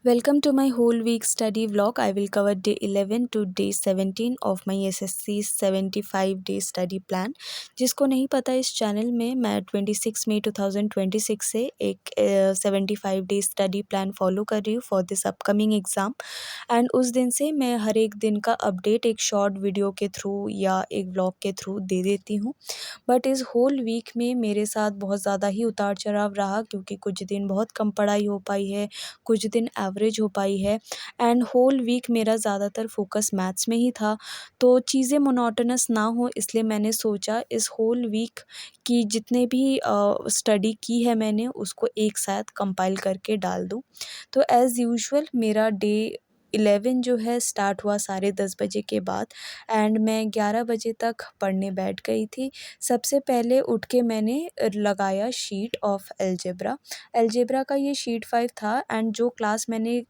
Welcome to my whole week study vlog. I will cover day 11 to day 17 of my SSC 75 day study plan. जिसको नहीं पता, इस channel में मैं 26 मई 2026 से एक 75 डे स्टडी प्लान फॉलो कर रही हूँ for this upcoming exam. And उस दिन से मैं हर एक दिन का अपडेट एक शॉर्ट वीडियो के थ्रू या एक व्लॉग के थ्रू दे देती हूँ। बट इस होल वीक में मेरे साथ बहुत ज़्यादा ही उतार चढ़ाव रहा, क्योंकि कुछ दिन बहुत कम पढ़ाई हो पाई है, कुछ दिन एवरेज हो पाई है। एंड होल वीक मेरा ज़्यादातर फोकस मैथ्स में ही था, तो चीज़ें मोनोटोनस ना हो इसलिए मैंने सोचा इस होल वीक की जितने भी स्टडी की है मैंने उसको एक साथ कंपाइल करके डाल दूँ। तो एज़ यूजुअल मेरा डे 11 जो है स्टार्ट हुआ 10:30 बजे के बाद, एंड मैं 11 बजे तक पढ़ने बैठ गई थी। सबसे पहले उठ के मैंने लगाया शीट ऑफ अलजेब्रा। अलजेब्रा का ये शीट 5 था, एंड जो क्लास मैंने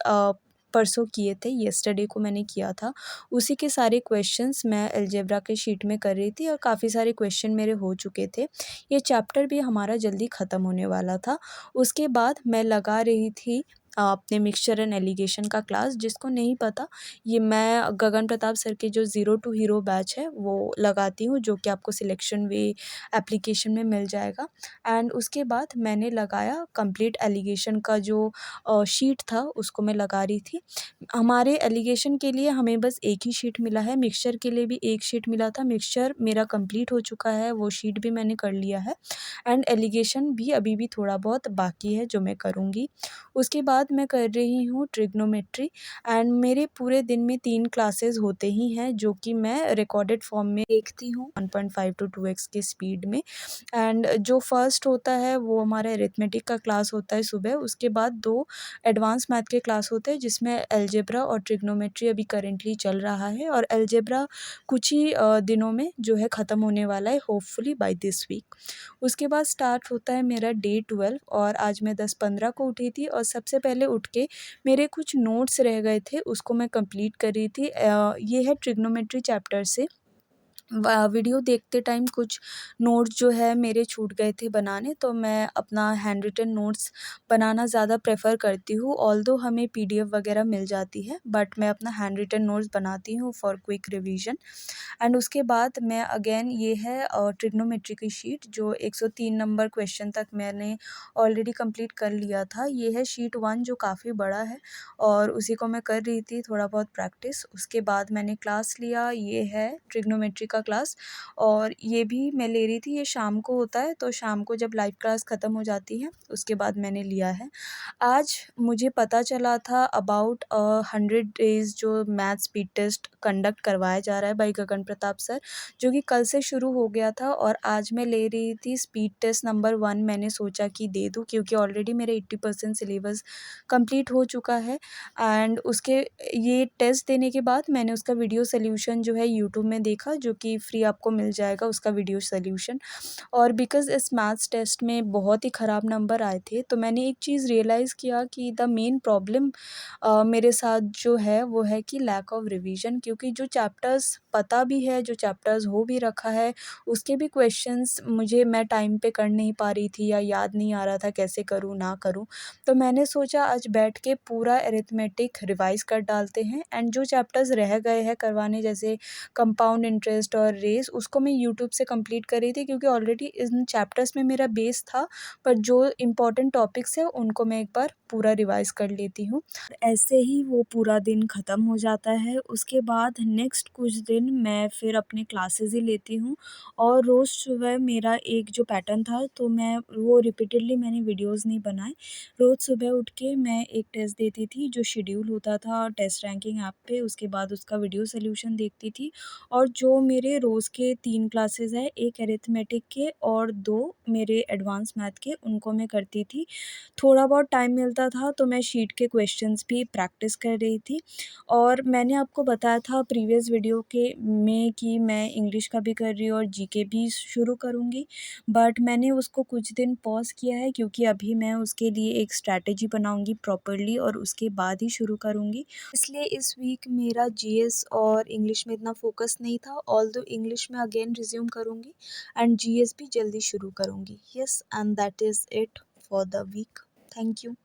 परसों किए थे, येस्टरडे को मैंने किया था, उसी के सारे क्वेश्चंस मैं अलजेब्रा के शीट में कर रही थी और काफ़ी सारे क्वेश्चन मेरे हो चुके थे। ये चैप्टर भी हमारा जल्दी ख़त्म होने वाला था। उसके बाद मैं लगा रही थी अपने मिक्सचर एंड एलिगेशन का क्लास। जिसको नहीं पता, ये मैं गगन प्रताप सर के जो ज़ीरो टू हीरो बैच है वो लगाती हूँ, जो कि आपको सिलेक्शन वे एप्लीकेशन में मिल जाएगा। एंड उसके बाद मैंने लगाया कंप्लीट एलिगेशन का जो शीट था उसको मैं लगा रही थी। हमारे एलिगेशन के लिए हमें बस एक ही शीट मिला है, मिक्सचर के लिए भी एक शीट मिला था। मिक्सचर मेरा कंप्लीट हो चुका है, वो शीट भी मैंने कर लिया है, एंड एलिगेशन भी अभी भी थोड़ा बहुत बाकी है जो मैं करूँगी। उसके बाद मैं कर रही हूँ ट्रिग्नोमेट्री, एंड मेरे पूरे दिन में 3 क्लासेस होते ही हैं जो कि मैं रिकॉर्डेड फॉर्म में देखती हूँ 1.5 टू 2x की स्पीड में। एंड जो फर्स्ट होता है वो हमारा अरिथमेटिक का क्लास होता है सुबह। उसके बाद 2 एडवांस मैथ के क्लास होते हैं जिसमें अलजेब्रा और ट्रिग्नोमेट्री अभी करेंटली चल रहा है, और अलजेब्रा कुछ ही दिनों में जो है ख़त्म होने वाला है, होपफुली बाय दिस वीक। उसके बाद स्टार्ट होता है मेरा डे 12, और आज मैं 10:15 को उठी थी और सबसे पहले उठ के मेरे कुछ नोट्स रह गए थे उसको मैं कंप्लीट कर रही थी। ये है ट्रिग्नोमेट्री चैप्टर से। वीडियो देखते टाइम कुछ नोट्स जो है मेरे छूट गए थे बनाने, तो मैं अपना हैंड रिटन नोट्स बनाना ज़्यादा प्रेफर करती हूँ। ऑल्दो हमें पीडीएफ वगैरह मिल जाती है, बट मैं अपना हैंड रिटन नोट्स बनाती हूँ फॉर क्विक रिवीजन। एंड उसके बाद मैं अगेन ये है ट्रिग्नोमेट्री की शीट जो 103 नंबर क्वेश्चन तक मैंने ऑलरेडी कंप्लीट कर लिया था। ये है शीट 1 जो काफ़ी बड़ा है, और उसी को मैं कर रही थी थोड़ा बहुत प्रैक्टिस। उसके बाद मैंने क्लास लिया, ये है ट्रिग्नोमेट्री का क्लास, और ये भी मैं ले रही थी। ये शाम को होता है, तो शाम को जब लाइव क्लास ख़त्म हो जाती है उसके बाद मैंने लिया है। आज मुझे पता चला था अबाउट 100 डेज़ जो मैथ स्पीड टेस्ट कंडक्ट करवाया जा रहा है बाय गगन प्रताप सर, जो कि कल से शुरू हो गया था, और आज मैं ले रही थी स्पीड टेस्ट नंबर 1। मैंने सोचा कि दे दूँ, क्योंकि ऑलरेडी मेरा 80% सिलेबस कंप्लीट हो चुका है। एंड उसके ये टेस्ट देने के बाद मैंने उसका वीडियो सॉल्यूशन जो है यूट्यूब में देखा, जो कि फ्री आपको मिल जाएगा उसका वीडियो सॉल्यूशन। और बिकॉज़ इस मैथ्स टेस्ट में बहुत ही ख़राब नंबर आए थे, तो मैंने एक चीज़ रियलाइज़ किया कि द मेन प्रॉब्लम मेरे साथ जो है वो है कि लैक ऑफ रिवीजन। क्योंकि जो चैप्टर्स पता भी है, जो चैप्टर्स हो भी रखा है, उसके भी क्वेश्चंस मैं टाइम पे कर नहीं पा रही थी, या याद नहीं आ रहा था कैसे करूँ ना करूँ। तो मैंने सोचा आज बैठ के पूरा अरिथमेटिक रिवाइज़ कर डालते हैं, एंड जो चैप्टर्स रह गए हैं करवाने, जैसे कंपाउंड इंटरेस्ट और रेस, उसको मैं यूट्यूब से कंप्लीट कर रही थी, क्योंकि ऑलरेडी इन चैप्टर्स में मेरा बेस था। पर जो इम्पोर्टेंट टॉपिक्स हैं उनको मैं एक बार पूरा रिवाइज़ कर लेती हूँ। ऐसे ही वो पूरा दिन ख़त्म हो जाता है। उसके बाद नेक्स्ट कुछ दिन मैं फिर अपने क्लासेस ही लेती हूँ, और रोज़ सुबह मेरा एक जो पैटर्न था, तो मैं वो रिपीटेडली मैंने वीडियोज़ नहीं बनाए। रोज़ सुबह उठ के मैं एक टेस्ट देती थी जो शेड्यूल होता था टेस्ट रैंकिंग ऐप पे। उसके बाद उसका वीडियो सॉल्यूशन देखती थी, और जो मेरे रोज़ के 3 क्लासेस हैं, एक अरिथमेटिक के और 2 मेरे एडवांस मैथ के, उनको मैं करती थी। थोड़ा बहुत टाइम मिलता था तो मैं शीट के क्वेश्चंस भी प्रैक्टिस कर रही थी। और मैंने आपको बताया था प्रीवियस वीडियो के में कि मैं इंग्लिश का भी कर रही हूँ और जीके भी शुरू करूँगी, बट मैंने उसको कुछ दिन पॉज़ किया है, क्योंकि अभी मैं उसके लिए एक स्ट्रैटेजी बनाऊँगी प्रॉपर्ली और उसके बाद ही शुरू करूँगी। इसलिए इस वीक मेरा जीएस और इंग्लिश में इतना फ़ोकस नहीं था, ऑल्दो इंग्लिश में अगेन रिज़्यूम करूँगी, एंड जीएस भी जल्दी शुरू करूँगी। Yes, and that is it for the week. Thank you.